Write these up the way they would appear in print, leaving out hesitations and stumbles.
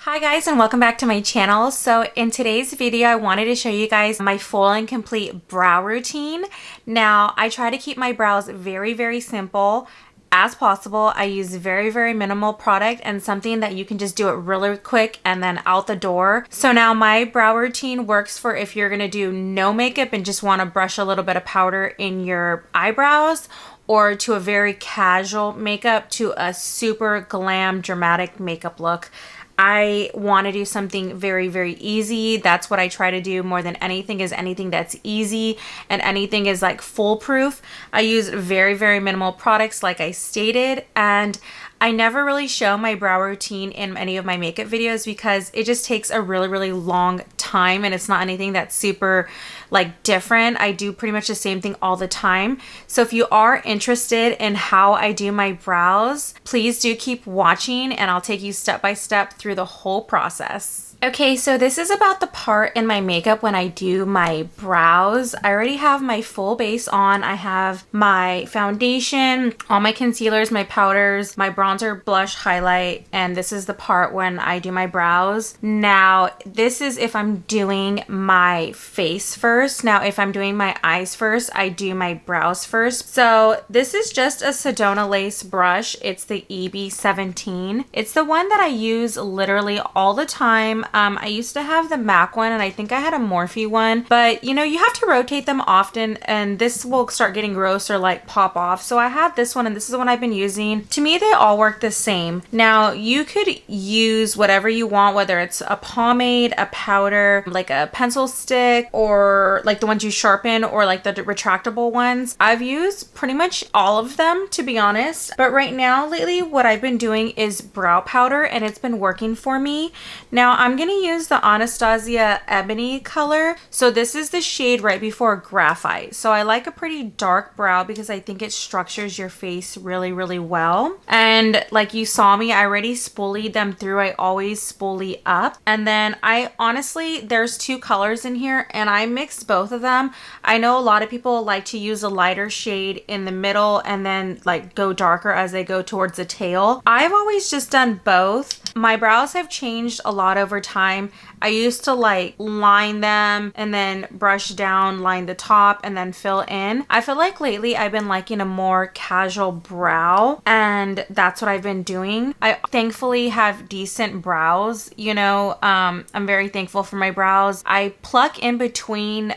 Hi guys, and welcome back to my channel. So in today's video I wanted to show you guys my full and complete brow routine. Now I try to keep my brows very simple as possible. I use very minimal product and something that you can just do it really quick and then out the door. So now my brow routine works for if you're gonna do no makeup and just want to brush a little bit of powder in your eyebrows, or to a very casual makeup to a super glam dramatic makeup look. I want to do something very easy. That's what I try to do more than anything, is anything that's easy and anything is like foolproof. I use very minimal products like I stated, and I never really show my brow routine in any of my makeup videos because it just takes a really long time and it's not anything that's super like different. I do pretty much the same thing all the time. So if you are interested in how I do my brows, please do keep watching and I'll take you step by step through the whole process. Okay, so this is about the part in my makeup when I do my brows. I already have my full base on. I have my foundation, all my concealers, my powders, my bronzer, blush, highlight, and this is the part when I do my brows. Now, this is if I'm doing my face first. Now, if I'm doing my eyes first, I do my brows first. So this is just a Sedona lace brush. It's the EB17. It's the one that I use literally all the time. I used to have the MAC one and I think I had a Morphe one, but you know, you have to rotate them often and this will start getting gross or like pop off. So I had this one and this is the one I've been using. To me, they all work the same. Now, you could use whatever you want, whether it's a pomade, a powder, like a pencil stick, or like the ones you sharpen, or like the retractable ones. I've used pretty much all of them, to be honest. But right now, lately, what I've been doing is brow powder and it's been working for me. Now, I'm going to use the Anastasia Ebony color. So this is the shade right before Graphite. So I like a pretty dark brow because I think it structures your face really well. And like you saw me, I already spoolied them through. I always spoolie up. And then I honestly, there's two colors in here and I mixed both of them. I know a lot of people like to use a lighter shade in the middle and then like go darker as they go towards the tail. I've always just done both. My brows have changed a lot over time. I used to like line them and then brush down, line the top, and then fill in. I feel like lately I've been liking a more casual brow, and that's what I've been doing. I thankfully have decent brows, you know. I'm very thankful for my brows. I pluck in between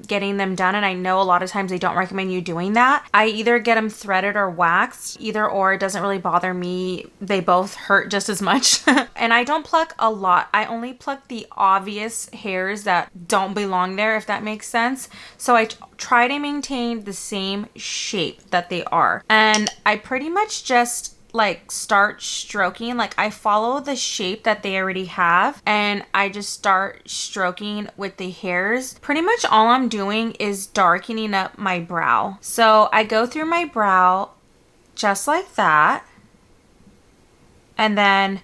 getting them done, and I know a lot of times they don't recommend you doing that. I either get them threaded or waxed, either or. It doesn't really bother me. They both hurt just as much. And I don't pluck a lot. I only pluck the obvious hairs that don't belong there, if that makes sense. So I try to maintain the same shape that they are. And I pretty much just like start stroking. Like I follow the shape that they already have and I just start stroking with the hairs. Pretty much all I'm doing is darkening up my brow. So I go through my brow just like that. And then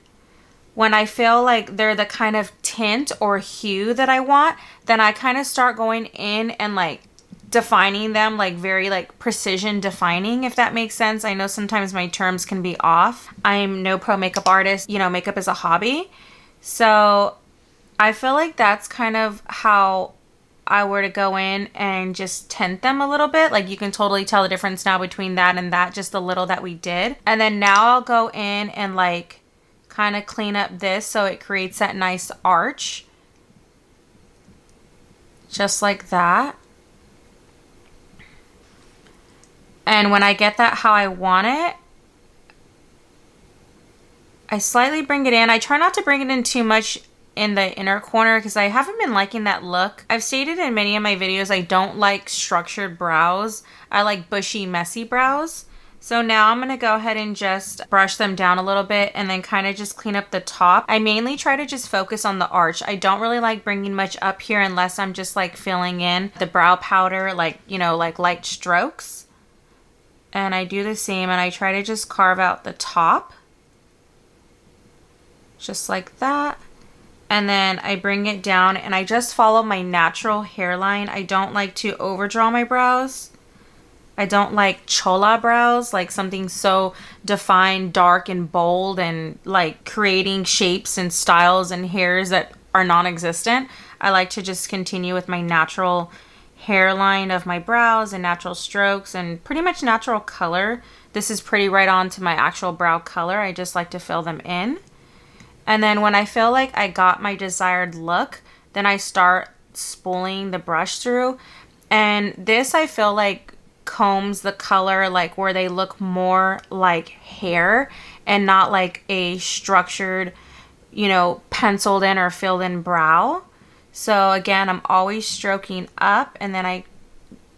when I feel like they're the kind of tint or hue that I want, then I kind of start going in and like defining them, like very like precision defining, if that makes sense. I know sometimes my terms can be off. I'm no pro makeup artist, you know, makeup is a hobby. So I feel like that's kind of how I were to go in and just tint them a little bit. Like you can totally tell the difference now between that and that, just the little that we did. And then now I'll go in and like kind of clean up this so it creates that nice arch. Just like that. And when I get that how I want it, I slightly bring it in. I try not to bring it in too much in the inner corner because I haven't been liking that look. I've stated in many of my videos I don't like structured brows. I like bushy, messy brows. So now I'm going to go ahead and just brush them down a little bit and then kind of just clean up the top. I mainly try to just focus on the arch. I don't really like bringing much up here unless I'm just like filling in the brow powder, like, you know, like light strokes. And I do the same and I try to just carve out the top. Just like that. And then I bring it down and I just follow my natural hairline. I don't like to overdraw my brows. I don't like chola brows, like something so defined, dark and bold, and like creating shapes and styles and hairs that are non-existent. I like to just continue with my natural hairline of my brows and natural strokes and pretty much natural color. This is pretty right on to my actual brow color. I just like to fill them in. And then when I feel like I got my desired look, then I start spooling the brush through. And this I feel like combs the color like where they look more like hair and not like a structured, you know, penciled in or filled in brow. So again, I'm always stroking up and then I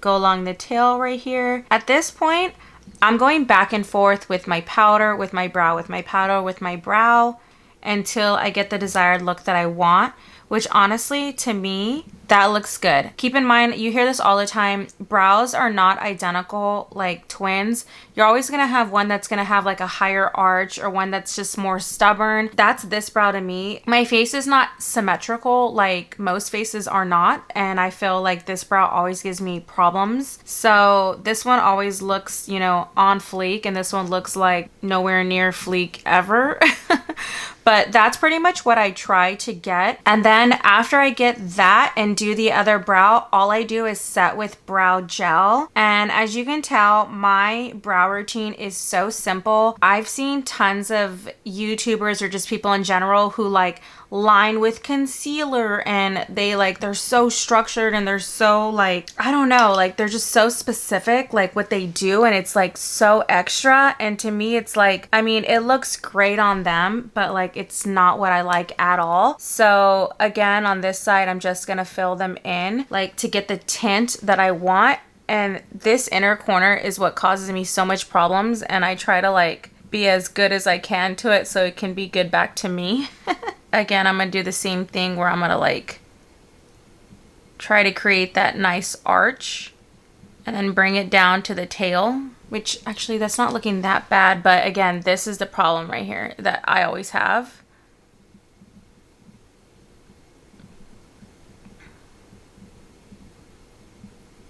go along the tail right here. At this point, I'm going back and forth with my powder, with my brow, with my powder, with my brow until I get the desired look that I want, which honestly, to me, that looks good. Keep in mind, you hear this all the time, brows are not identical like twins. You're always gonna have one that's gonna have like a higher arch or one that's just more stubborn. That's this brow to me. My face is not symmetrical like most faces are not, and I feel like this brow always gives me problems. So this one always looks, you know, on fleek, and this one looks like nowhere near fleek ever. But that's pretty much what I try to get. And then after I get that and do the other brow, all I do is set with brow gel. And as you can tell, my brow routine is so simple. I've seen tons of YouTubers or just people in general who like line with concealer, and they're so structured and they're so like, I don't know, like they're just so specific like what they do, and it's like so extra. And to me it's like, I mean, it looks great on them, but like it's not what I like at all. So again, on this side I'm just gonna fill them in like to get the tint that I want. And this inner corner is what causes me so much problems, and I try to like be as good as I can to it so it can be good back to me. Again, I'm gonna do the same thing where I'm gonna like try to create that nice arch and then bring it down to the tail, which actually that's not looking that bad, but again, this is the problem right here that I always have.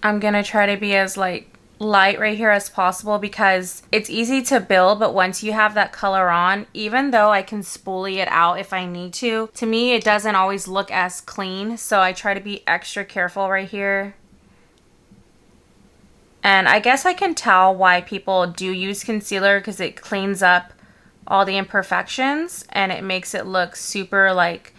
I'm gonna try to be as like light right here as possible because it's easy to build, but once you have that color on, even though I can spoolie it out if I need to me it doesn't always look as clean. So I try to be extra careful right here. And I guess I can tell why people do use concealer, because it cleans up all the imperfections and it makes it look super like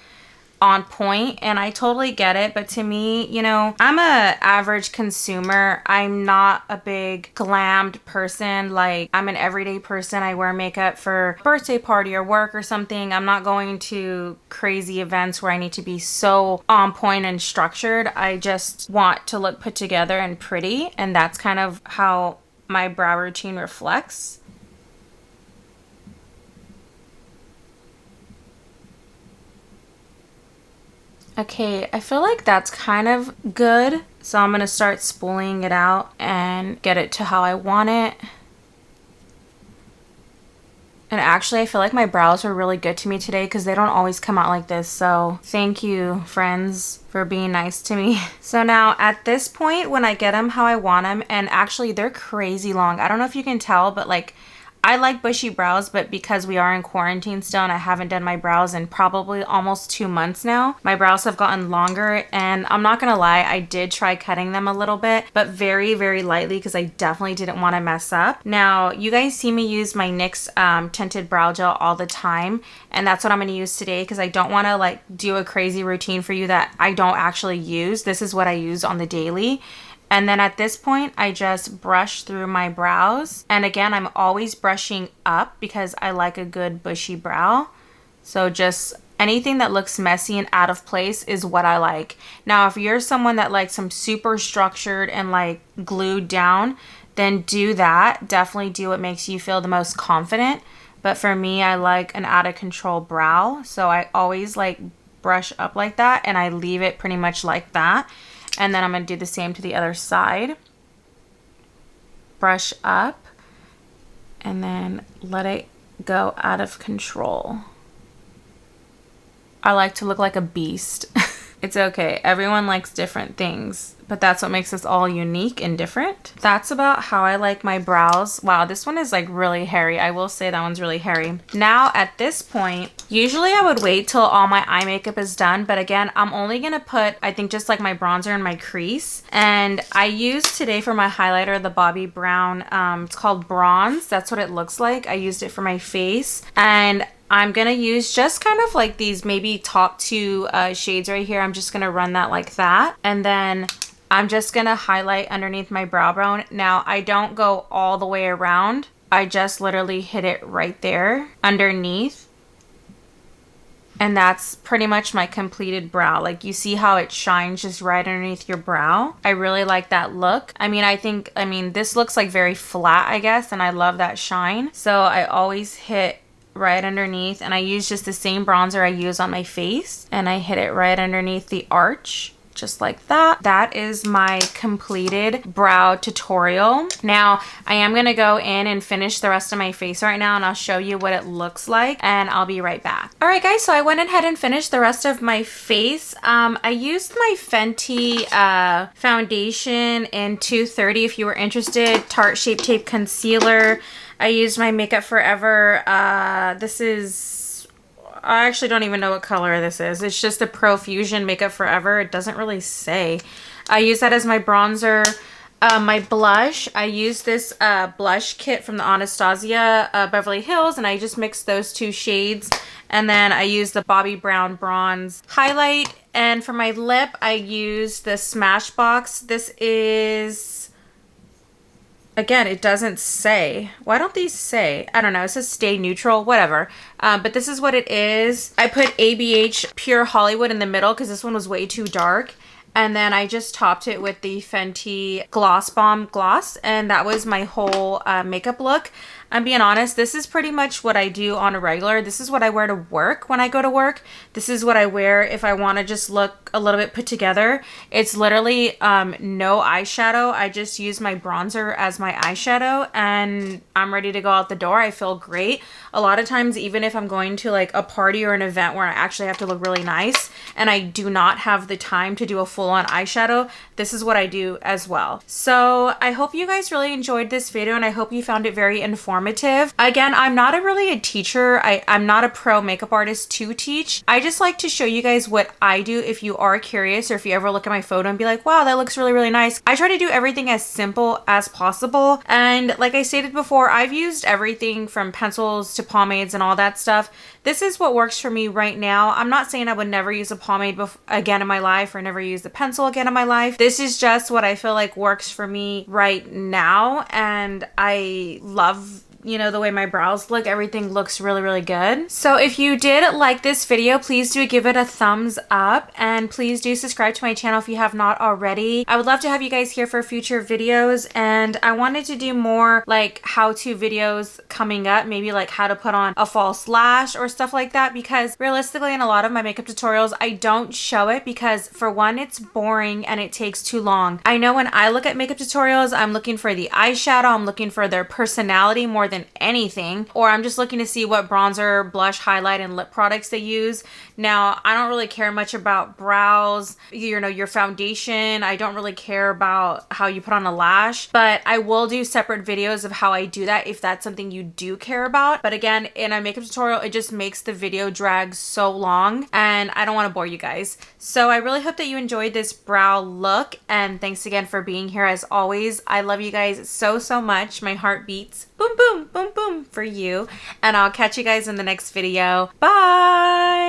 on point, and I totally get it. But to me, you know, I'm a average consumer. I'm not a big glammed person. Like, I'm an everyday person. I wear makeup for a birthday party or work or something. I'm not going to crazy events where I need to be so on point and structured. I just want to look put together and pretty, and that's kind of how my brow routine reflects. Okay, I feel like that's kind of good. So I'm going to start spooling it out and get it to how I want it. And actually, I feel like my brows were really good to me today because they don't always come out like this. So thank you, friends, for being nice to me. So now at this point, when I get them how I want them, and actually they're crazy long. I don't know if you can tell, but like, I like bushy brows, but because we are in quarantine still and I haven't done my brows in probably almost 2 months now, my brows have gotten longer, and I'm not gonna lie, I did try cutting them a little bit, but very, very lightly because I definitely didn't want to mess up. Now, you guys see me use my NYX tinted brow gel all the time, and that's what I'm gonna use today because I don't want to like do a crazy routine for you that I don't actually use. This is what I use on the daily. And then at this point, I just brush through my brows. And again, I'm always brushing up because I like a good bushy brow. So just anything that looks messy and out of place is what I like. Now, if you're someone that likes some super structured and like glued down, then do that. Definitely do what makes you feel the most confident. But for me, I like an out of control brow. So I always like brush up like that, and I leave it pretty much like that. And then I'm going to do the same to the other side. Brush up and then let it go out of control. I like to look like a beast. It's okay. Everyone likes different things, but that's what makes us all unique and different. That's about how I like my brows. Wow, this one is like really hairy. I will say that one's really hairy. Now at this point, usually I would wait till all my eye makeup is done, but again, I'm only gonna put, I think, just like my bronzer in my crease. And I used today for my highlighter the Bobbi Brown, it's called Bronze. That's what it looks like. I used it for my face, and I'm gonna use just kind of like these maybe top two shades right here. I'm just gonna run that like that. And then I'm just gonna highlight underneath my brow bone. Now, I don't go all the way around. I just literally hit it right there underneath. And that's pretty much my completed brow. Like, you see how it shines just right underneath your brow? I really like that look. I mean, this looks like very flat, I guess, and I love that shine. So I always hit right underneath, and I use just the same bronzer I use on my face, and I hit it right underneath the arch, just like that. That is my completed brow tutorial. Now I am gonna go in and finish the rest of my face right now, and I'll show you what it looks like, and I'll be right back. All right guys, so I went ahead and finished the rest of my face. I used my Fenty Foundation in 230 if you were interested, Tarte Shape Tape Concealer. I used my Makeup Forever. This is, I actually don't even know what color this is. It's just a Profusion Makeup Forever. It doesn't really say. I use that as my bronzer. My blush, I use this blush kit from the Anastasia Beverly Hills, and I just mixed those two shades. And then I use the Bobbi Brown Bronze highlight. And for my lip, I use the Smashbox. This is... Again, it doesn't say. Why don't these say? I don't know. It says stay neutral, whatever. But this is what it is. I put ABH Pure Hollywood in the middle because this one was way too dark. And then I just topped it with the Fenty Gloss Bomb Gloss. And that was my whole makeup look. I'm being honest, this is pretty much what I do on a regular. This is what I wear to work when I go to work. This is what I wear if I want to just look a little bit put together. It's literally no eyeshadow. I just use my bronzer as my eyeshadow, and I'm ready to go out the door. I feel great. A lot of times, even if I'm going to like a party or an event where I actually have to look really nice and I do not have the time to do a full-on eyeshadow, this is what I do as well. So I hope you guys really enjoyed this video, and I hope you found it very informative. Again, I'm not really a teacher. I'm not a pro makeup artist to teach. I just like to show you guys what I do if you are curious, or if you ever look at my photo and be like, wow, that looks really, really nice. I try to do everything as simple as possible. And like I stated before, I've used everything from pencils to pomades and all that stuff. This is what works for me right now. I'm not saying I would never use a pomade again in my life, or never use a pencil again in my life. This is just what I feel like works for me right now. And I love, you know, the way my brows look. Everything looks really, really good. So if you did like this video, please do give it a thumbs up, and please do subscribe to my channel if you have not already. I would love to have you guys here for future videos, and I wanted to do more like how-to videos coming up, maybe like how to put on a false lash or stuff like that, because realistically in a lot of my makeup tutorials I don't show it because, for one, it's boring and it takes too long. I know when I look at makeup tutorials, I'm looking for the eyeshadow, I'm looking for their personality more than anything, or I'm just looking to see what bronzer, blush, highlight, and lip products they use. Now, I don't really care much about brows, you know, your foundation. I don't really care about how you put on a lash, but I will do separate videos of how I do that if that's something you do care about. But again, in a makeup tutorial, it just makes the video drag so long, and I don't want to bore you guys. So I really hope that you enjoyed this brow look, and thanks again for being here. As always, I love you guys so, so much. My heart beats boom, boom, boom, boom for you, and I'll catch you guys in the next video. Bye!